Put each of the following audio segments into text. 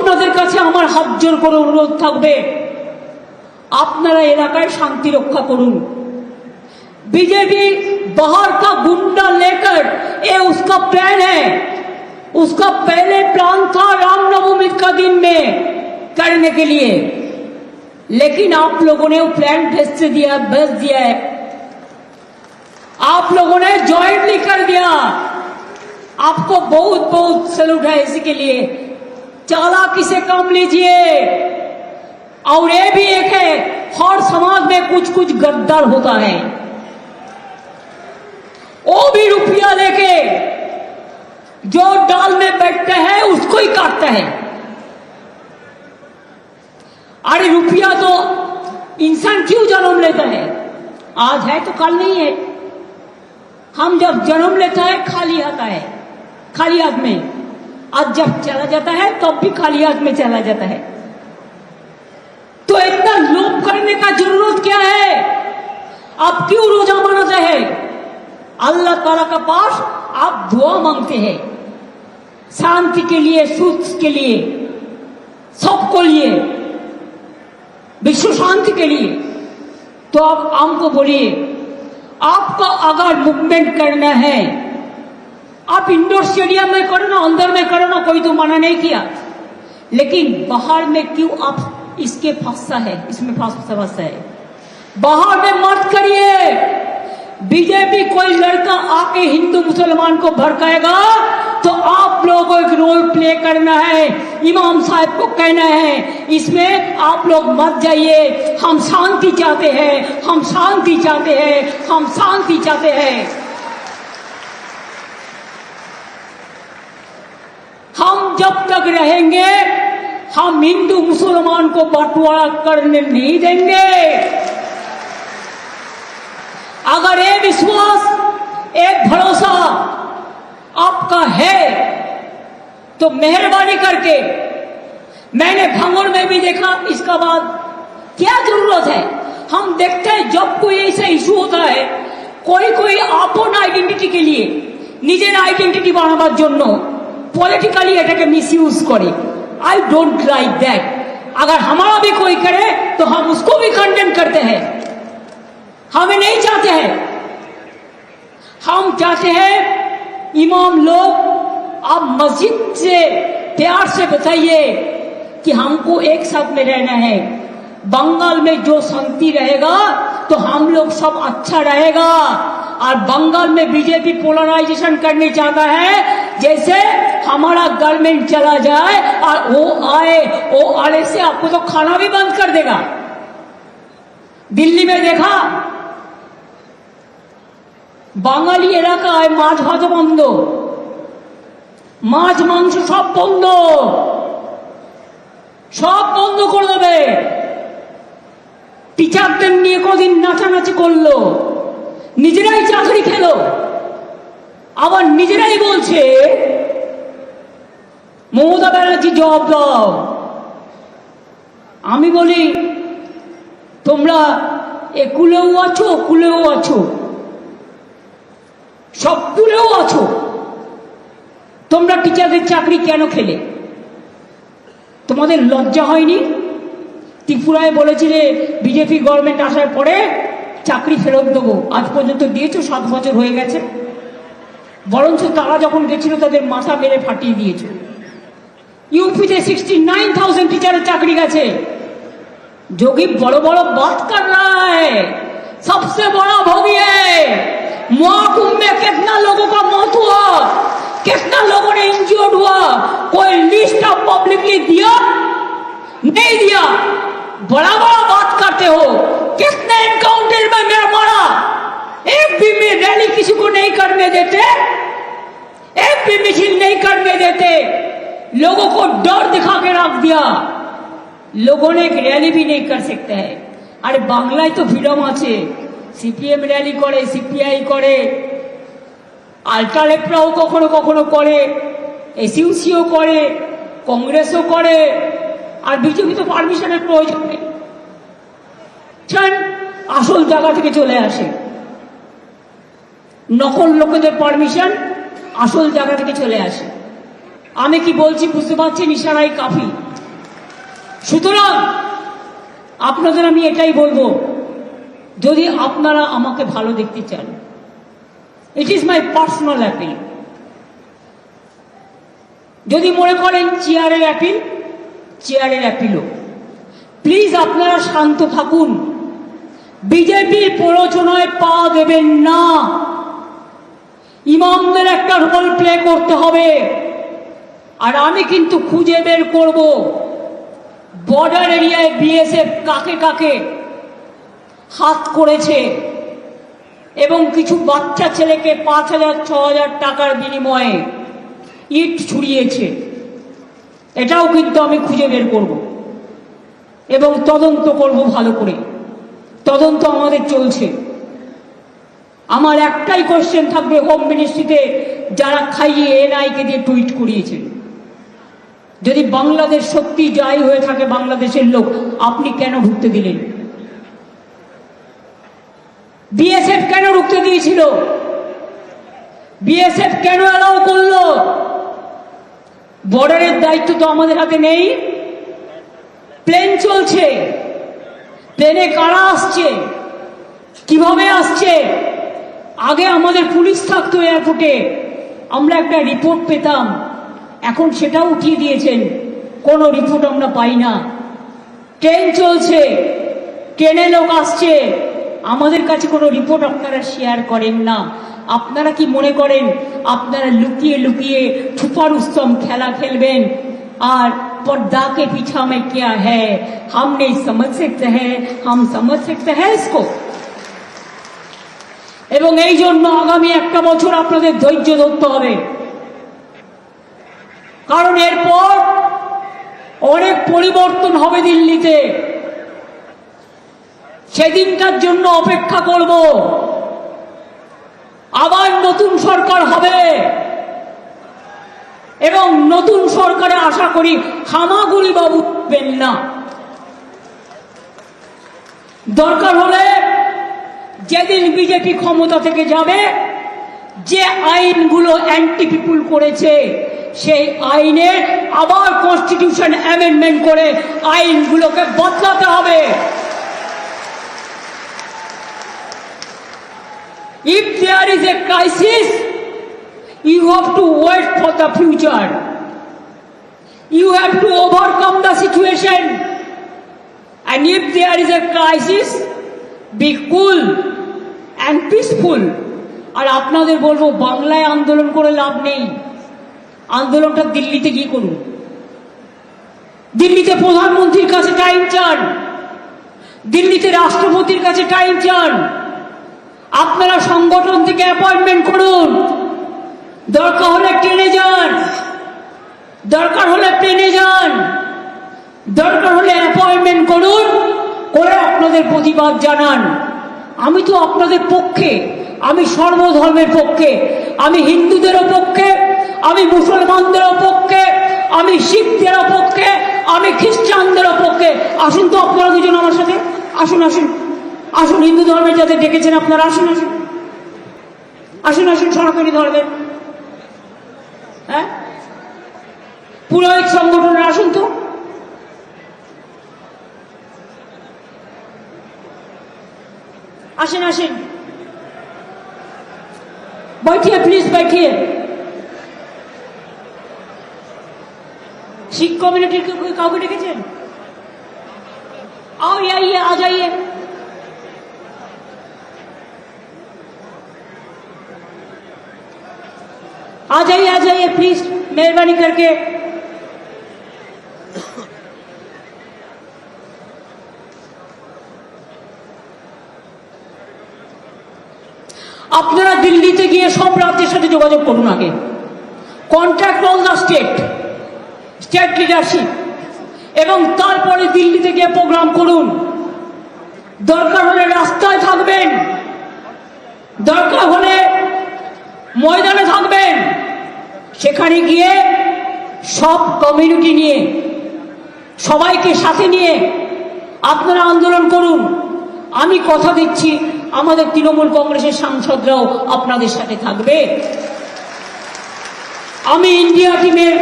আপনাদের কাছে আমার হাত জোর করে অনুরোধ থাকবে, আপনারা এলাকায় शांति रक्षा করুন। बीजेपी बाहर का गुंडा लेकर ये उसका प्लान है, उसका पहले प्लान था रामनवमी का दिन में करने के लिए, लेकिन आप लोगों ने वो प्लान भेज दिया है, आप लोगों ने ज्वाइंटली कर दिया। आपको बहुत बहुत सैल्यूट है इसी के लिए। चालाकी से काम लीजिए। और ये भी एक है, हर समाज में कुछ कुछ गद्दार होता है, वो भी रुपया लेके जो डाल में बैठते हैं उसको ही काटता है। अरे रुपया तो इंसान क्यों जन्म लेता है? आज है तो कल नहीं है। हम जब जन्म लेता है खाली आता है, खाली हाथ में, आज जब चला जाता है तब भी खाली हाथ में चला जाता है। तो इतना लोभ करने का जरूरत क्या है? आप क्यों रोजा मनाते हैं? अल्लाह ताला का पास आप दुआ मांगते हैं, शांति के लिए, सुख के लिए, सबको लिए, विश्व शांति के लिए। तो आप हमको बोलिए, आपका अगर मूवमेंट करना है, आप इंडोर स्टेडियम में करो ना, अंदर में करो ना, कोई तो मना नहीं किया, लेकिन बाहर में क्यों आप इसके फंसा है, इसमें फंसा है। बाहर में मत करिए। बीजेपी कोई लड़का आके हिंदू मुसलमान को भड़काएगा तो आप लोगों को एक रोल प्ले करना है, इमाम साहब को कहना है, इसमें आप लोग मत जाइए। हम शांति चाहते हैं, हम शांति चाहते हैं, हम शांति चाहते हैं। हम जब तक रहेंगे हम हिंदू मुसलमान को बंटवारा करने नहीं देंगे। अगर ये विश्वास, एक भरोसा आपका है तो मेहरबानी करके, मैंने भांगड़ में भी देखा, इसका बाद क्या जरूरत है? हम देखते हैं जब कोई ऐसा इशू होता है, कोई अपन आइडेंटिटी के लिए, निजेर आइडेंटिटी बानाबार जोन्नो पॉलिटिकली एटाके मिसयूज करे। I don't like that. अगर हमारा भी कोई करे तो हम उसको भी कंडेम करते हैं, हमें नहीं चाहते हैं। हम चाहते हैं इमाम लोग, आप मस्जिद से प्यार से बताइए कि हमको एक साथ में रहना है। बंगाल में जो शांति रहेगा तो हम लोग सब अच्छा रहेगा। और बंगाल में बीजेपी पोलराइजेशन करने चाहता है, जैसे हमारा गवर्नमेंट चला जाए और वो आने से आपको तो खाना भी बंद कर देगा। दिल्ली में देखा, বাঙালি এলাকায় মাছ ভাত বন্ধ, মাছ মাংস সব বন্ধ, সব বন্ধ করে দেবে। টিচারদের নিয়ে কদিন নাচানাচি করলো, নিজেরাই চাকরি খেলো, আবার নিজেরাই বলছে মমতা ব্যানার্জি জবাব দাও। আমি বলি, তোমরা একুলেও আছো, কুলেও আছো, সব কুলেও আছো, তোমরা টিচারদের চাকরি কেন খেলে? তোমাদের লজ্জা হয়নি? ত্রিপুরায় বলেছিলে বিজেপি গভর্নমেন্ট আসার পরে চাকরি ফেরত দেবো, আজ পর্যন্ত দিয়েছো, 7 বছর হয়ে গেছে। বরঞ্চ তারা যখন গেছিল তাদের মাথা মেরে ফাটিয়ে দিয়েছে। यूपी से 69,000 टीचर चाकरी गए। जोगी बड़ो बड़ो बात कर रहा है, सबसे बड़ा भोगी है। महाकुंभ में कितना लोगों का मौत हुआ, कितना लोगों ने इंजर्ड हुआ, कोई लिस्ट ऑफ पब्लिकली दिया? नहीं दिया। बड़ा बड़ा बात करते हो। कितने एनकाउंटर में मेरा मारा, एक भी में रैली किसी को नहीं करने देते, एक भी मिছিল नहीं करने देते, लोगों को डर दिखा के रख दिया। लोगों ने एक रैली भी नहीं कर सकते हैं। अरे बांग्लाয় तो फ्रीडम আছে, সিপিএম র‍্যালি করে, সিপিআই করে, আল্ট্রালেফটরাও কখনো কখনো করে, এসইউসিও করে, কংগ্রেসও করে, আর বিজেপি তো পারমিশনের প্রয়োজন নেই। আসল জায়গা থেকে চলে আসে, নকল লোকেদের পারমিশন আসল জায়গা থেকে চলে আসে। আমি কি বলছি বুঝতে পারছেন? ইশারাই কাফি। সুতরাং আপনাদের আমি এটাই বলবো, যদি আপনারা আমাকে ভালো দেখতে চান, it is my personal appeal. যদি মনে করেন চেয়ারের অ্যাপিল, চেয়ারের অ্যাপিলও, প্লিজ আপনারা শান্ত থাকুন। বিজেপির প্ররোচনায় পা দেবেন না। ইমামদের একটা রোল প্লে করতে হবে। আর আমি কিন্তু খুঁজে বের করব বর্ডার এরিয়ায় বিএসএফ কাকে কাকে হাত করেছে এবং কিছু বাচ্চা ছেলেকে 5,000-6,000 টাকার বিনিময়ে ইট ছুড়িয়েছে। এটাও কিন্তু আমি খুঁজে বের করব এবং তদন্ত করব ভালো করে। তদন্ত আমাদের চলছে। আমার একটাই কোশ্চেন থাকবে, হোম মিনিস্ট্রিতে যারা খাইয়ে এনআইকে দিয়ে টুইট করিয়েছেন, যদি বাংলাদেশ সত্যি যাই হয়ে থাকে বাংলাদেশের লোক, আপনি কেন ঢুকতে দিলেন? বিএসএফ কেন ঢুকতে দিয়েছিল? বিএসএফ কেন অ্যালাউ করলো? বর্ডারের দায়িত্ব তো আমাদের হাতে নেই। প্লেন চলছে, প্লেনে কারা আসছে, কিভাবে আসছে? আগে আমাদের পুলিশ থাকতো এয়ারপোর্টে, আমরা একটা রিপোর্ট পেতাম। এখন সেটাও উঠিয়ে দিয়েছেন, কোনো রিপোর্ট আমরা পাই না। ট্রেন চলছে, ট্রেনে লোক আসছে, আমাদের কাছে কোনো রিপোর্ট আপনারা শেয়ার করেন না। আপনারা কি মনে করেন আপনারা লুকিয়ে লুকিয়ে ছুপা রুস্তম খেলা খেলবেন আর पर्दा के पीछा में क्या है हम नहीं समझ सकते हैं, हम समझ सकते हैं इसको। এবং এই জন্য আগামী একটা বছর আপনাদের ধৈর্য ধরতে হবে, কারণ এরপর অনেক পরিবর্তন হবে দিল্লিতে। সেদিনটার জন্য অপেক্ষা করব। আবার নতুন সরকার হবে এবং নতুন সরকারে আশা করি হামাগুড়ি বাবু উঠবেন না। দরকার হলে যেদিন বিজেপি ক্ষমতা থেকে যাবে, যে আইনগুলো অ্যান্টি পিপুল করেছে সেই আইনে আবার কনস্টিটিউশন অ্যামেন্ডমেন্ট করে আইনগুলোকে বদলাতে হবে। If there is a crisis, you have to wait for the future. You have to overcome the situation. And if there is a crisis, be cool and peaceful. আর আপনাদের বলবো, বাংলায় আন্দোলন করে লাভ নেই। আন্দোলনটা দিল্লিতে গিয়ে করুন। দিল্লিতে প্রধানমন্ত্রীর কাছে টাইম চান, দিল্লিতে রাষ্ট্রপতির কাছে টাইম চান। আপনারা সংগঠন থেকে অ্যাপয়েন্টমেন্ট করুন। দরকার হলে ট্রেনে যান, দরকার হলে প্লেনে যান, দরকার হলে অ্যাপয়েন্টমেন্ট করুন, করে আপনাদের প্রতিবাদ জানান। আমি তো আপনাদের পক্ষে, আমি সর্বধর্মের পক্ষে, আমি হিন্দুদেরও পক্ষে, আমি মুসলমানদেরও পক্ষে, আমি শিখদেরও পক্ষে, আমি খ্রিস্টানদেরও পক্ষে। আসুন তো আপনারা দুজন আমার সাথে, আসুন আসুন আসুন। হিন্দু ধর্মের যাদের ডেকেছেন আপনারা আসুন আসুন আসুন আসুন। সনাতনী ধর্মের, হ্যাঁ, পুরোহিত সংগঠনের আসুন তো। আসেন আসেন, बैठिए प्लीज बैठिए। सिख कम्युनिटी के कोई काउके डेकेছেন? आओ आइए, आ जाइए। आ जाइए प्लीज, मेहरबानी करके। আপনারা দিল্লিতে গিয়ে সব রাজ্যের সাথে যোগাযোগ করুন। আগে contact all the state leadership, এবং তারপরে দিল্লিতে গিয়ে প্রোগ্রাম করুন। দরকার হলে রাস্তায় থাকবেন, দরকার হলে ময়দানে থাকবেন। সেখানে গিয়ে সব কমিউনিটি নিয়ে, সবাইকে সাথে নিয়ে আপনারা আন্দোলন করুন। আমি কথা দিচ্ছি, আমাদের তৃণমূল কংগ্রেসের সাংসদরাও আপনাদের সাথে থাকবে। আমি ইন্ডিয়া টিমের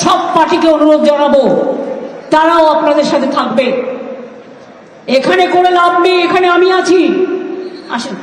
সব পার্টিকে অনুরোধ জানাবো, তারাও আপনাদের সাথে থাকবে। এখানে করে লাভ নেই, এখানে আমি আছি। আসেন।